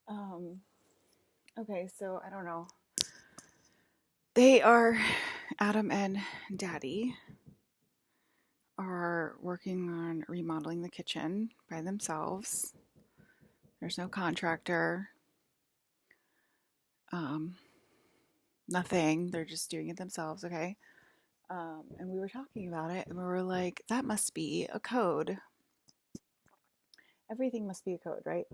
Um, okay, so I don't know. They are, Adam and Daddy are working on remodeling the kitchen by themselves. There's no contractor, um, nothing. They're just doing it themselves, okay? And we were talking about it and we were like, that must be a code. Everything must be a code, right?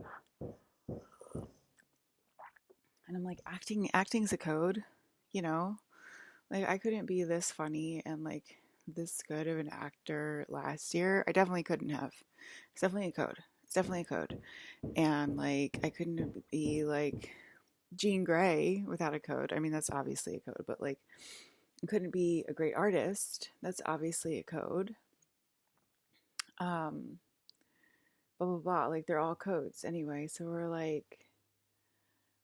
And I'm like, acting's a code, you know? Like I couldn't be this funny and like this good of an actor last year. I definitely couldn't have. It's definitely a code. It's definitely a code. And like I couldn't be like Jean Grey without a code. I mean that's obviously a code, but like I couldn't be a great artist. That's obviously a code. Um blah blah blah. Like they're all codes anyway. So we're like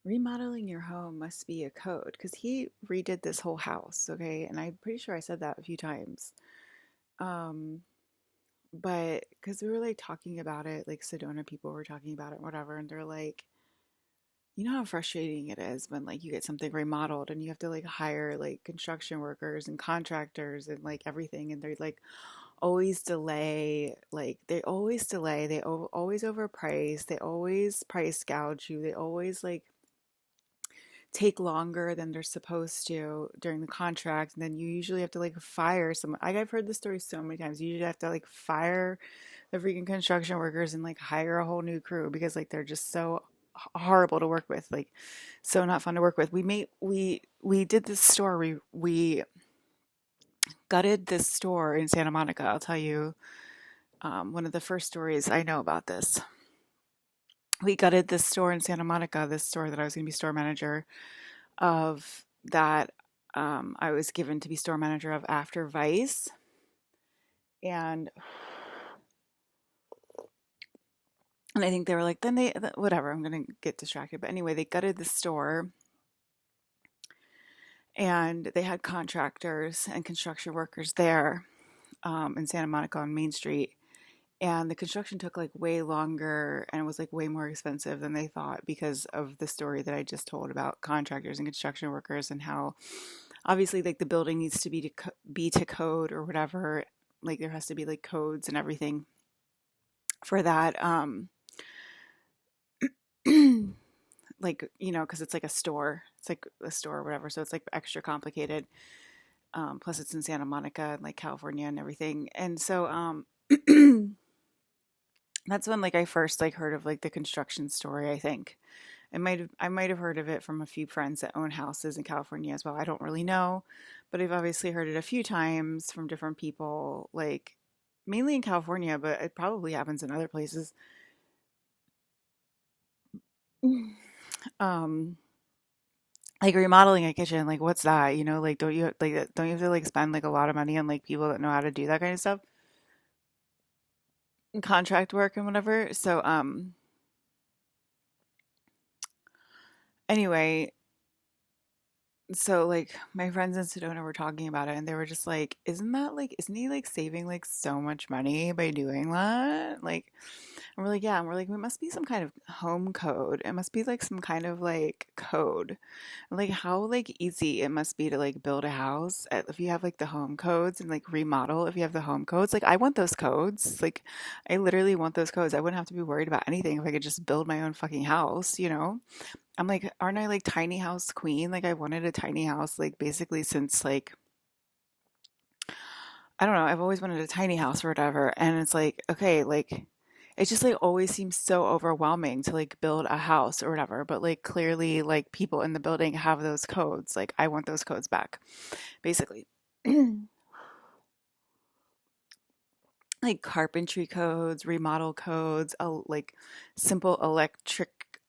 remodeling your home must be a code because he redid this whole house, okay? And I'm pretty sure I said that a few times. Um, but because we were like talking about it, like Sedona people were talking about it, whatever, and they're like, you know how frustrating it is when like you get something remodeled and you have to like hire like construction workers and contractors and like everything, and they're like always delay, like they always delay, they always overprice, they always price gouge you, they always like take longer than they're supposed to during the contract, and then you usually have to like fire someone. I've heard this story so many times. You usually have to like fire the freaking construction workers and like hire a whole new crew because like they're just so horrible to work with, like so not fun to work with. We did this store, we gutted this store in Santa Monica. I'll tell you, one of the first stories I know about this. We gutted this store in Santa Monica, this store that I was going to be store manager of, that I was given to be store manager of after Vice. And I think they were like, then they, whatever, I'm going to get distracted. But anyway, they gutted the store and they had contractors and construction workers there in Santa Monica on Main Street. And the construction took like way longer and was like way more expensive than they thought because of the story that I just told about contractors and construction workers and how obviously like the building needs to be to code or whatever. Like there has to be like codes and everything for that. Like because it's like a store, it's like a store or whatever, so it's like extra complicated. Plus it's in Santa Monica and like California and everything, and so that's when like I first like heard of like the construction story. I think I might have heard of it from a few friends that own houses in California as well. I don't really know, but I've obviously heard it a few times from different people, like mainly in California, but it probably happens in other places. Um, like remodeling a kitchen, like what's that? Like don't you have to like spend like a lot of money on like people that know how to do that kind of stuff, and contract work and whatever. So anyway, so like my friends in Sedona were talking about it and they were just like, isn't he like saving like so much money by doing that? Like, and we're like, yeah, and we're like, it must be some kind of home code. It must be like some kind of like code. Like how like easy it must be to like build a house if you have like the home codes and like remodel if you have the home codes. Like I want those codes. Like I literally want those codes. I wouldn't have to be worried about anything if I could just build my own fucking house. I'm like, aren't I like tiny house queen? Like I wanted a tiny house like basically since like I don't know, I've always wanted a tiny house or whatever. And it's like, okay, like it just like always seems so overwhelming to like build a house or whatever. But like clearly like people in the building have those codes. Like I want those codes back, basically. Like carpentry codes, remodel codes, like simple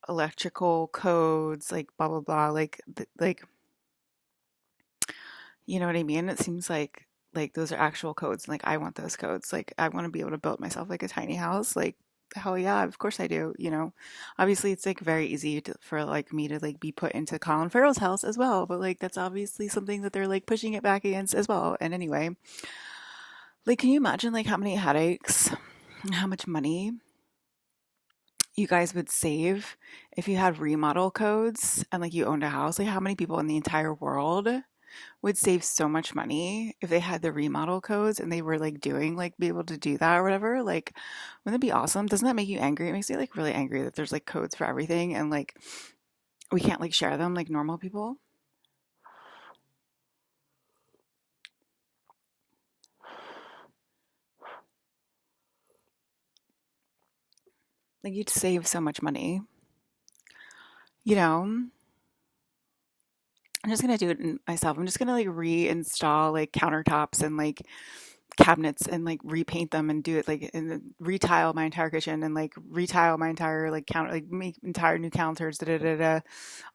electrical codes, like blah blah blah, like you know what I mean? It seems like those are actual codes. Like I want those codes. Like I want to be able to build myself like a tiny house. Like hell yeah, of course I do. Obviously it's like very easy for like me to like be put into Colin Farrell's house as well, but like that's obviously something that they're like pushing it back against as well. And anyway, like can you imagine like how many headaches, how much money you guys would save if you had remodel codes and like you owned a house. Like, how many people in the entire world would save so much money if they had the remodel codes and they were like doing like be able to do that or whatever? Like, wouldn't that be awesome? Doesn't that make you angry? It makes me like really angry that there's like codes for everything and like we can't like share them like normal people. Like, you'd save so much money. You know, I'm just gonna do it myself. I'm just gonna like reinstall like countertops and like cabinets and like repaint them and do it like and then retile my entire kitchen and like retile my entire like counter like make entire new counters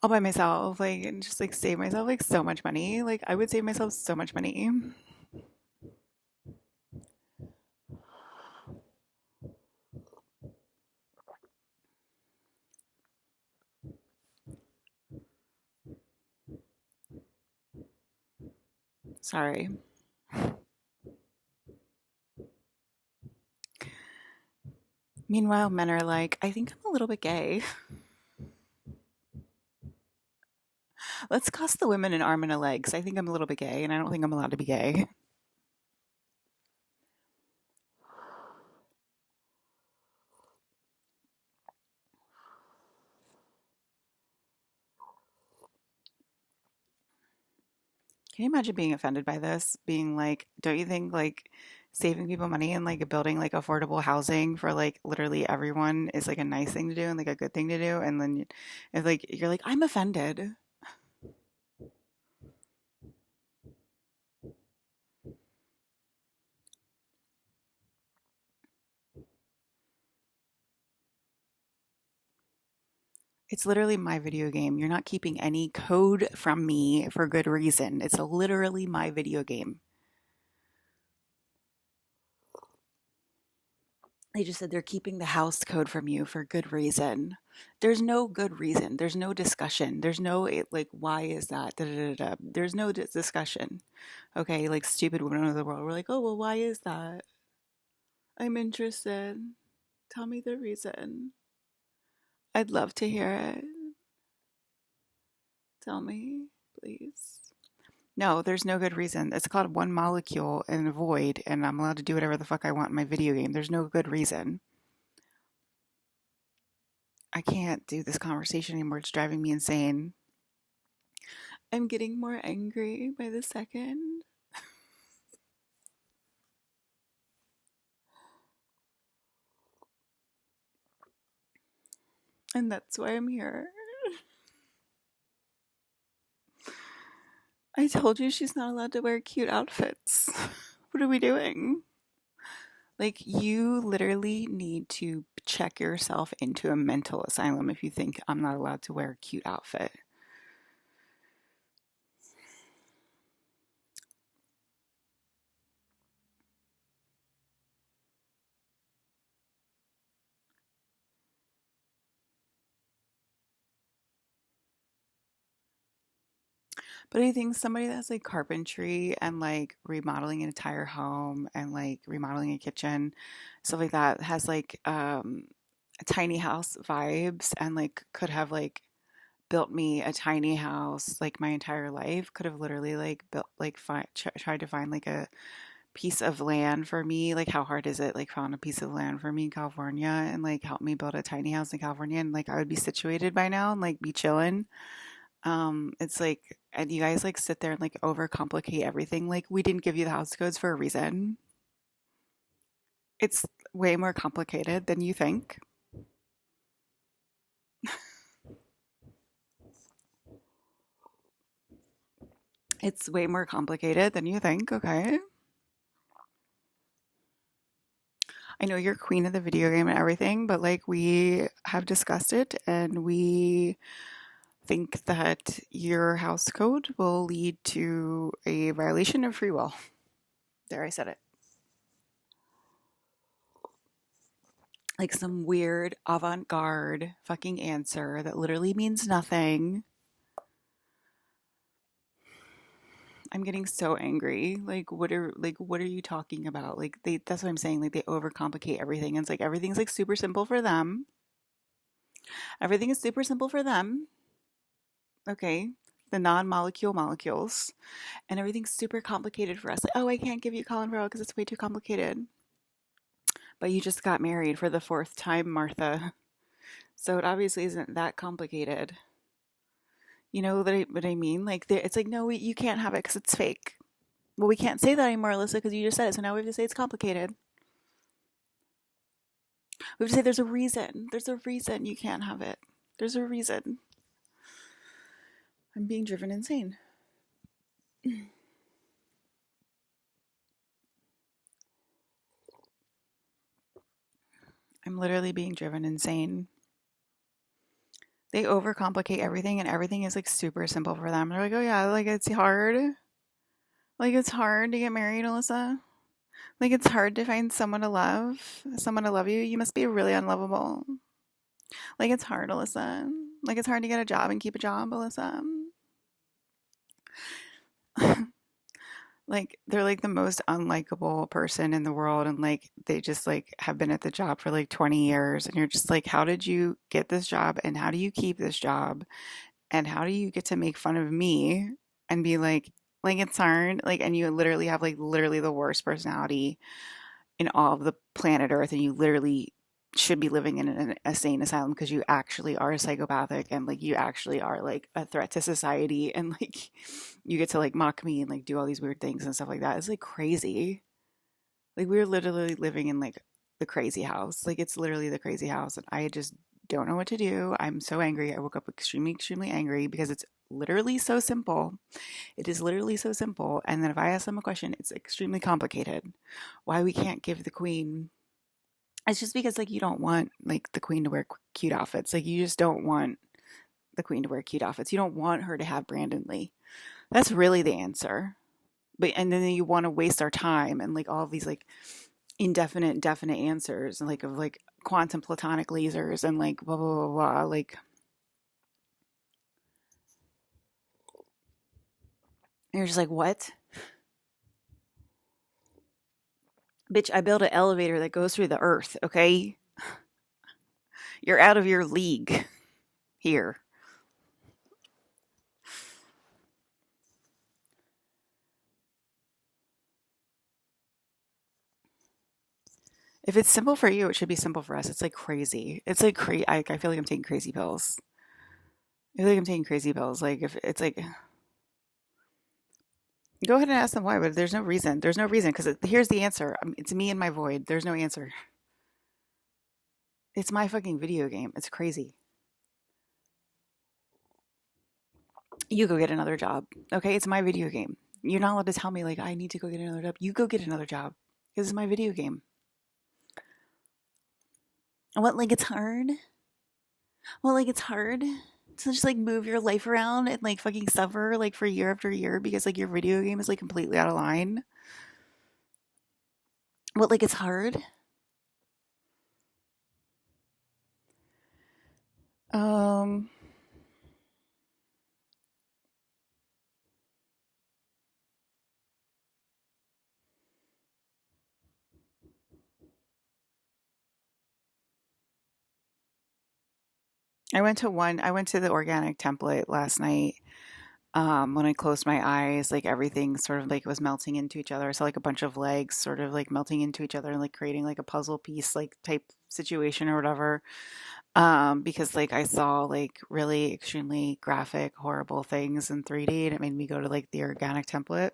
all by myself like and just like save myself like so much money. Like, I would save myself so much money. Sorry. Meanwhile, men are like, I think I'm a little bit gay. Let's cost the women an arm and a leg because I think I'm a little bit gay and I don't think I'm allowed to be gay. Can you imagine being offended by this? Being like, don't you think like saving people money and like building like affordable housing for like literally everyone is like a nice thing to do and like a good thing to do? And then if like you're like, I'm offended. It's literally my video game. You're not keeping any code from me for good reason. It's literally my video game. They just said they're keeping the house code from you for good reason. There's no good reason. There's no discussion. There's no like, why is that? Da, da, da, da. There's no discussion. Okay, like stupid women of the world. We're like, oh well, why is that? I'm interested. Tell me the reason. I'd love to hear it. Tell me, please. No, there's no good reason. It's called one molecule in a void, and I'm allowed to do whatever the fuck I want in my video game. There's no good reason. I can't do this conversation anymore. It's driving me insane. I'm getting more angry by the second. And that's why I'm here. I told you she's not allowed to wear cute outfits. What are we doing? Like, you literally need to check yourself into a mental asylum if you think I'm not allowed to wear a cute outfit. But I think somebody that's like carpentry and like remodeling an entire home and like remodeling a kitchen, stuff like that, has like tiny house vibes and like could have like built me a tiny house like my entire life, could have literally like built like tried to find like a piece of land for me. Like, how hard is it? Like, found a piece of land for me in California and like help me build a tiny house in California and like I would be situated by now and like be chilling. It's like, and you guys like sit there and like overcomplicate everything. Like, we didn't give you the house codes for a reason. It's way more complicated than you think. It's way more complicated than you think, okay? I know you're queen of the video game and everything, but like we have discussed it and we think that your house code will lead to a violation of free will. There, I said it. Like some weird avant garde fucking answer that literally means nothing. I'm getting so angry. Like what are you talking about? Like, that's what I'm saying. Like, they overcomplicate everything. And it's like everything's like super simple for them. Everything is super simple for them, okay? The non-molecule molecules. And everything's super complicated for us. Like, oh, I can't give you Colin because it's way too complicated. But you just got married for the fourth time, Martha. So it obviously isn't that complicated. You know what I mean? Like, it's like, no, you can't have it because it's fake. Well, we can't say that anymore, Alyssa, because you just said it. So now we have to say it's complicated. We have to say there's a reason. There's a reason you can't have it. There's a reason. I'm being driven insane. I'm literally being driven insane. They overcomplicate everything, and everything is like super simple for them. They're like, oh yeah, like it's hard. Like it's hard to get married, Alyssa. Like it's hard to find someone to love you. You must be really unlovable. Like it's hard, Alyssa. Like it's hard to get a job and keep a job, Alyssa. Like they're like the most unlikable person in the world, and like they just like have been at the job for like 20 years, and you're just like, how did you get this job, and how do you keep this job, and how do you get to make fun of me and be like it's hard, like, and you literally have like literally the worst personality in all of the planet Earth, and you literally should be living in an insane asylum because you actually are psychopathic, and like you actually are like a threat to society, and like you get to like mock me and like do all these weird things and stuff like that. It's like crazy. Like we're literally living in like the crazy house. Like it's literally the crazy house, and I just don't know what to do. I'm so angry. I woke up extremely, extremely angry because it's literally so simple. It is literally so simple. And then if I ask them a question, it's extremely complicated. Why we can't give the queen, it's just because like you don't want like the queen to wear cute outfits. Like you just don't want the queen to wear cute outfits. You don't want her to have Brandon Lee. That's really the answer. But and then you want to waste our time and like all of these like indefinite, definite answers and like of like quantum platonic lasers and like blah blah blah blah. Like you're just like, what? Bitch, I built an elevator that goes through the earth, okay? You're out of your league here. If it's simple for you, it should be simple for us. It's like crazy. It's like I feel like I'm taking crazy pills. I feel like I'm taking crazy pills. Like if it's like, go ahead and ask them why, but there's no reason. There's no reason because here's the answer. It's me and my void. There's no answer. It's my fucking video game. It's crazy. You go get another job. Okay, it's my video game. You're not allowed to tell me like I need to go get another job. You go get another job. This is my video game. What, like it's hard? Well, like it's hard to just like move your life around and like fucking suffer like for year after year because like your video game is like completely out of line. What, like it's hard? Um, I went to the organic template last night. When I closed my eyes, like everything sort of like was melting into each other. I saw like a bunch of legs sort of like melting into each other and like creating like a puzzle piece like type situation or whatever. Because like I saw like really extremely graphic, horrible things in 3D and it made me go to like the organic template.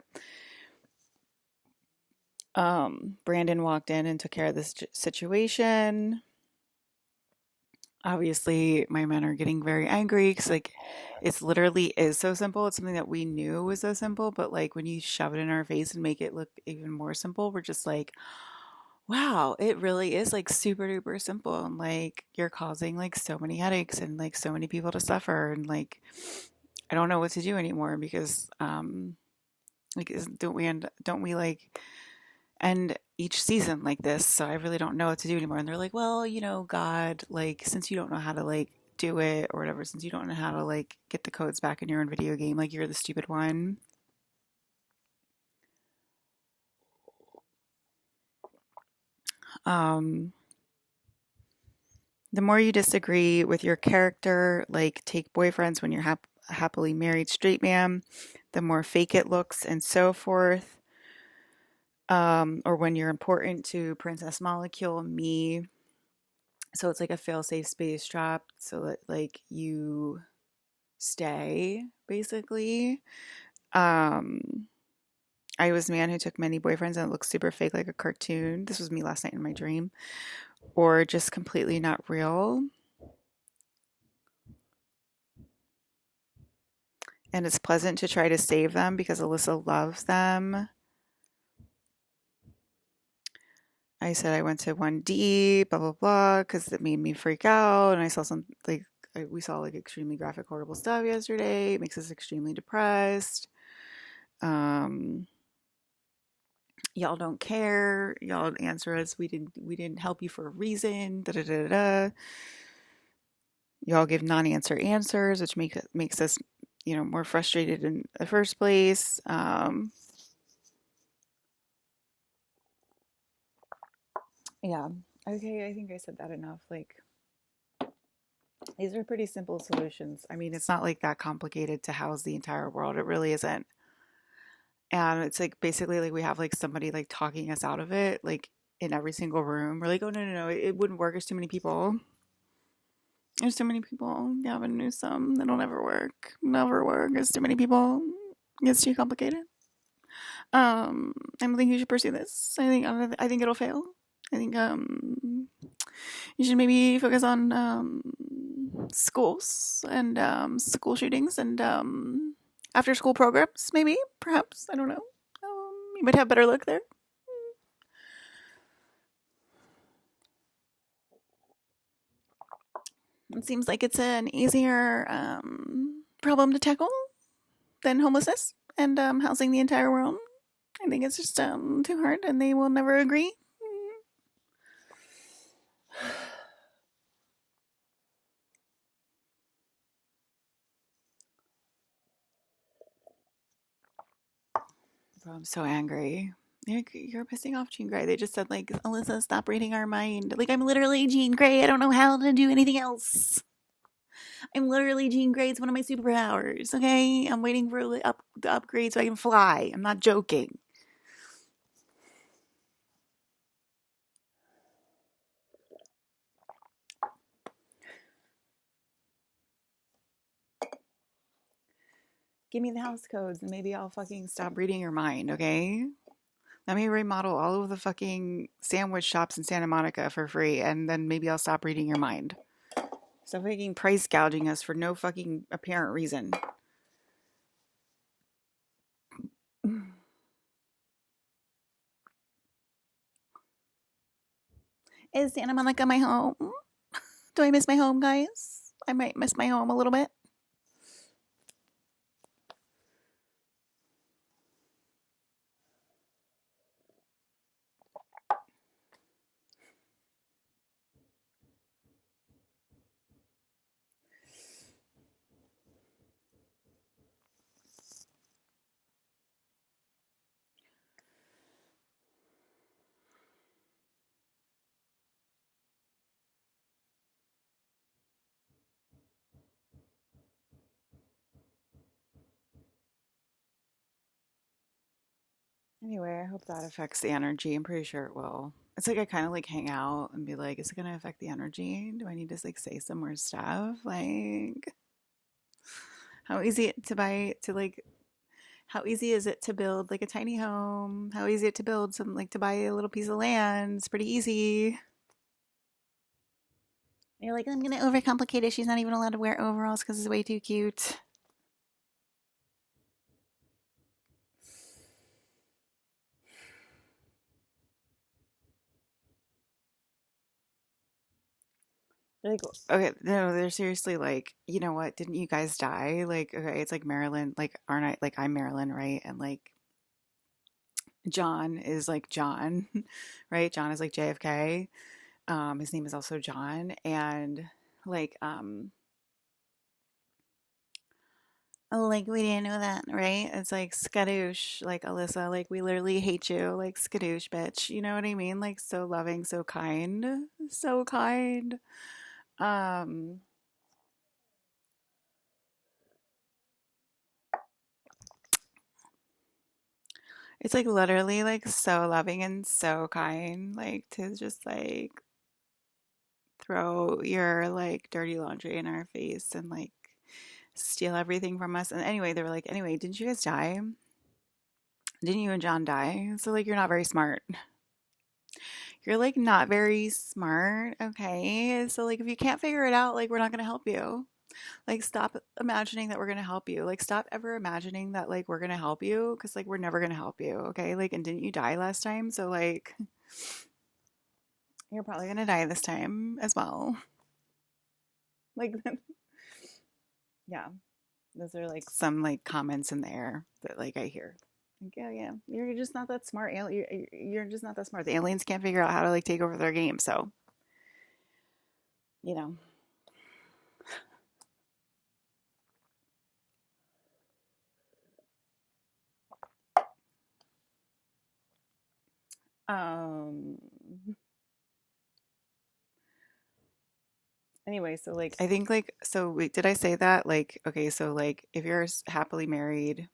Brandon walked in and took care of this situation. Obviously, my men are getting very angry because like it's literally is so simple. It's something that we knew was so simple, but like when you shove it in our face and make it look even more simple, we're just like, wow, it really is like super duper simple. And like you're causing like so many headaches and like so many people to suffer. And like I don't know what to do anymore because like don't we like end each season like this? So I really don't know what to do anymore. And they're like, well, you know, God, like since you don't know how to like do it or whatever, since you don't know how to like get the codes back in your own video game, like you're the stupid one. Um The more you disagree with your character, like take boyfriends when you're happily married straight man, the more fake it looks and so forth. Or when you're important to Princess Molecule, me. So it's like a fail-safe space trap so that like you stay basically. Um, I was a man who took many boyfriends and it looks super fake like a cartoon. This was me last night in my dream. Or just completely not real. And it's pleasant to try to save them because Alyssa loves them. I said I went to 1D, blah, blah, blah, because it made me freak out. And I saw some, like, we saw like extremely graphic, horrible stuff yesterday. It makes us extremely depressed. Um, y'all don't care. Y'all answer us. We didn't help you for a reason. Da da da da. Y'all give non-answer answers, which makes us, more frustrated in the first place. Yeah. Okay, I think I said that enough. Like, these are pretty simple solutions. I mean, it's not like that complicated to house the entire world. It really isn't. And it's like basically like we have like somebody like talking us out of it, like in every single room. We're like, oh no, no, no, it wouldn't work. There's too many people. There's too many people. Gavin Newsom. It'll never work. Never work. There's too many people. It's too complicated. I don't think you should pursue this. I think it'll fail. I think you should maybe focus on schools and school shootings and after school programs. Maybe, perhaps, I don't know. You might have better luck there. It seems like it's an easier problem to tackle than homelessness and housing the entire world. I think it's just too hard, and they will never agree. Bro, I'm so angry. You're pissing off Jean Grey. They just said, like, Alyssa, stop reading our mind. Like, I'm literally Jean Grey. I don't know how to do anything else. I'm literally Jean Grey. It's one of my superpowers, okay? I'm waiting for the upgrade so I can fly. I'm not joking. Give me the house codes and maybe I'll fucking stop reading your mind, okay? Let me remodel all of the fucking sandwich shops in Santa Monica for free and then maybe I'll stop reading your mind. Stop fucking price gouging us for no fucking apparent reason. Is Santa Monica my home? Do I miss my home, guys? I might miss my home a little bit. Anyway, I hope that affects the energy. I'm pretty sure it will. It's like I kind of like hang out and be like, is it going to affect the energy? Do I need to like say some more stuff? Like, how easy it to buy to like how easy is it to build like a tiny home? How easy is it to build some like to buy a little piece of land? It's pretty easy. And you're like, I'm gonna overcomplicate it. She's not even allowed to wear overalls because it's way too cute. Like, okay, no, they're seriously like, you know what? Didn't you guys die? Like, okay, it's like Marilyn, like, aren't I, like, I'm Marilyn, right? And like, John is like John, right? John is like JFK. His name is also John. And like, oh, like, we didn't know that, right? It's like, skadoosh, like, Alyssa, like, we literally hate you, like, skadoosh, bitch. You know what I mean? Like, so loving, so kind, so kind. Um, it's like literally like so loving and so kind, like to just like throw your like dirty laundry in our face and like steal everything from us. And anyway, they were like, anyway, didn't you guys die? Didn't you and John die? So like you're not very smart. You're like not very smart, okay? So like if you can't figure it out, like we're not gonna help you. Like stop imagining that we're gonna help you. Like stop ever imagining that like we're gonna help you because like we're never gonna help you, okay? Like and didn't you die last time? So like you're probably gonna die this time as well. Like yeah, those are like some like comments in there that like I hear. Like, yeah, yeah, you're just not that smart. You're just not that smart. The aliens can't figure out how to like take over their game. So, you know, um, anyway, so like I think like so wait, did I say that? Like, okay, so like if you're happily married,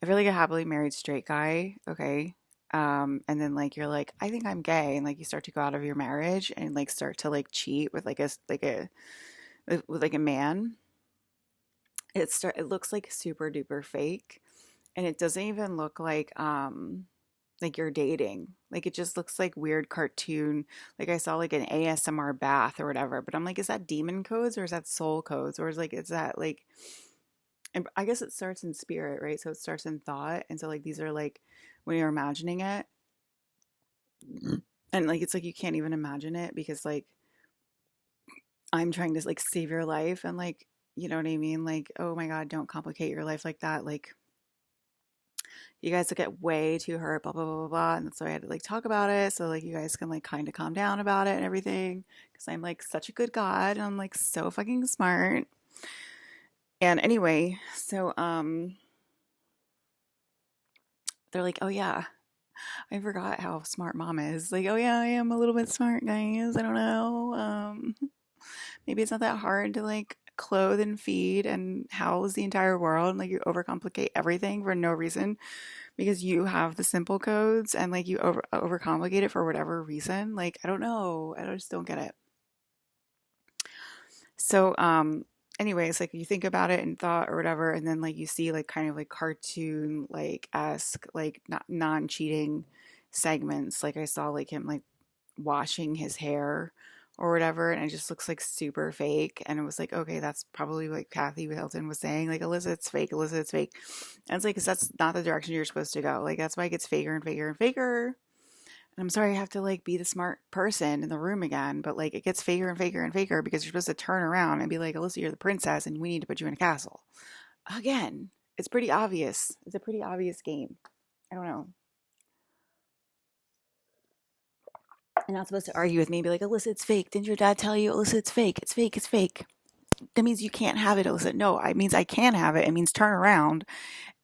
if you're like a happily married straight guy, okay, and then like you're like, I think I'm gay, and like you start to go out of your marriage and like start to like cheat with with like a man, it looks like super duper fake, and it doesn't even look like you're dating. Like it just looks like weird cartoon. Like I saw like an ASMR bath or whatever, but I'm like, is that demon codes or is that soul codes or is that like? And I guess it starts in spirit, right? So it starts in thought, and so like these are like when you're imagining it, and like it's like you can't even imagine it because like I'm trying to like save your life and like you know what I mean? Like oh my god, don't complicate your life like that. Like you guys will get way too hurt, blah blah blah blah blah. And so I had to like talk about it so like you guys can like kind of calm down about it and everything because I'm like such a good god and I'm like so fucking smart. And anyway, so they're like, oh yeah, I forgot how smart mom is. Like, oh yeah, I am a little bit smart, guys. I don't know. Maybe it's not that hard to like clothe and feed and house the entire world. Like you overcomplicate everything for no reason because you have the simple codes and like you overcomplicate it for whatever reason. Like I don't know. I just don't get it. So anyways, like you think about it in thought or whatever, and then like you see like kind of like cartoon like esque like not non-cheating segments. Like I saw like him like washing his hair or whatever, and it just looks like super fake. And it was like, okay, that's probably what Kathy Hilton was saying, like Alyssa, it's fake, Alyssa, it's fake. And it's like, because that's not the direction you're supposed to go. Like that's why it gets faker and faker and faker. And I'm sorry I have to like be the smart person in the room again, but like it gets faker and faker and faker because you're supposed to turn around and be like, Alyssa, you're the princess and we need to put you in a castle. Again, it's pretty obvious. It's a pretty obvious game. I don't know. You're not supposed to argue with me and be like, Alyssa, it's fake. Didn't your dad tell you, Alyssa, it's fake? It's fake. It's fake. That means you can't have it, Alyssa. No, it means I can have it. It means turn around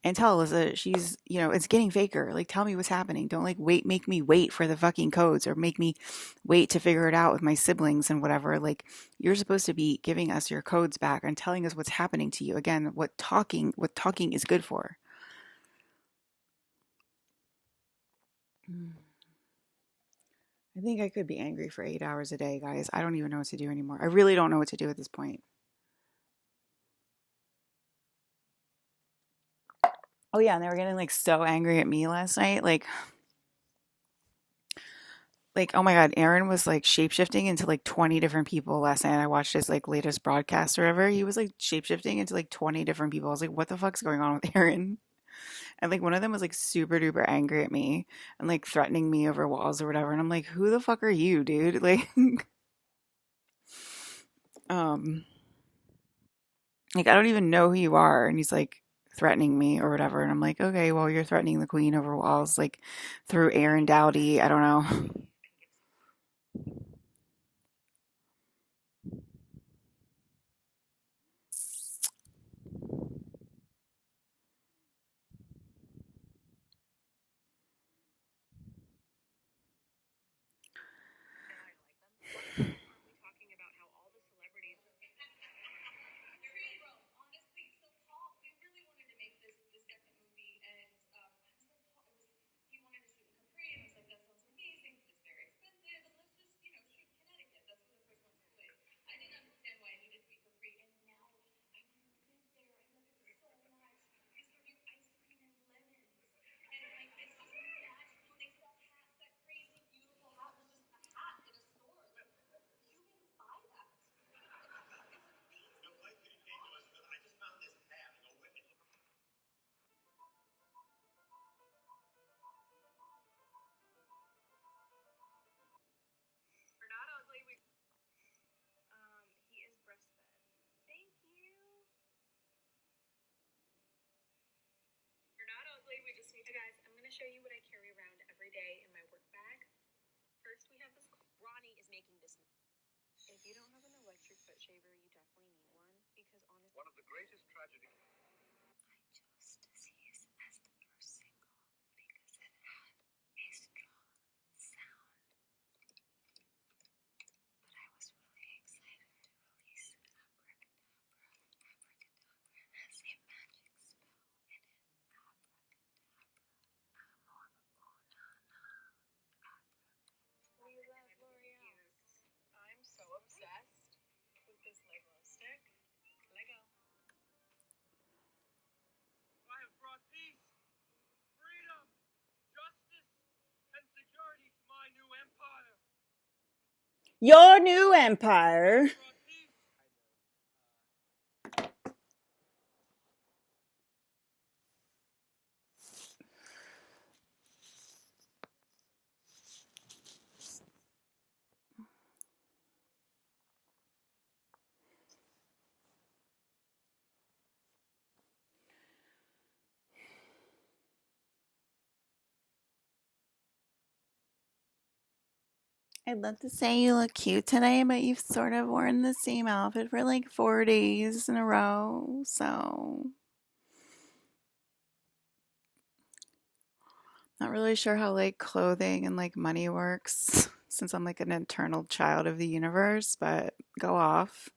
and tell Alyssa she's, it's getting faker. Like, tell me what's happening. Don't like make me wait for the fucking codes or make me wait to figure it out with my siblings and whatever. Like, you're supposed to be giving us your codes back and telling us what's happening to you. Again, what talking is good for. I think I could be angry for 8 hours a day, guys. I don't even know what to do anymore. I really don't know what to do at this point. Oh yeah, and they were getting like so angry at me last night. Like oh my god, Aaron was like shapeshifting into like 20 different people last night. I watched his like latest broadcast or whatever. He was like shapeshifting into like 20 different people. I was like, what the fuck's going on with Aaron? And like one of them was like super duper angry at me and like threatening me over walls or whatever. And I'm like, who the fuck are you, dude? Um, like I don't even know who you are. And he's like threatening me or whatever. And I'm like, okay, well, you're threatening the queen over walls, like through Aaron Dowdy. I don't know. Your new empire. I'd love to say you look cute today, but you've sort of worn the same outfit for like 4 days in a row, so not really sure how like clothing and like money works since I'm like an eternal child of the universe, but go off.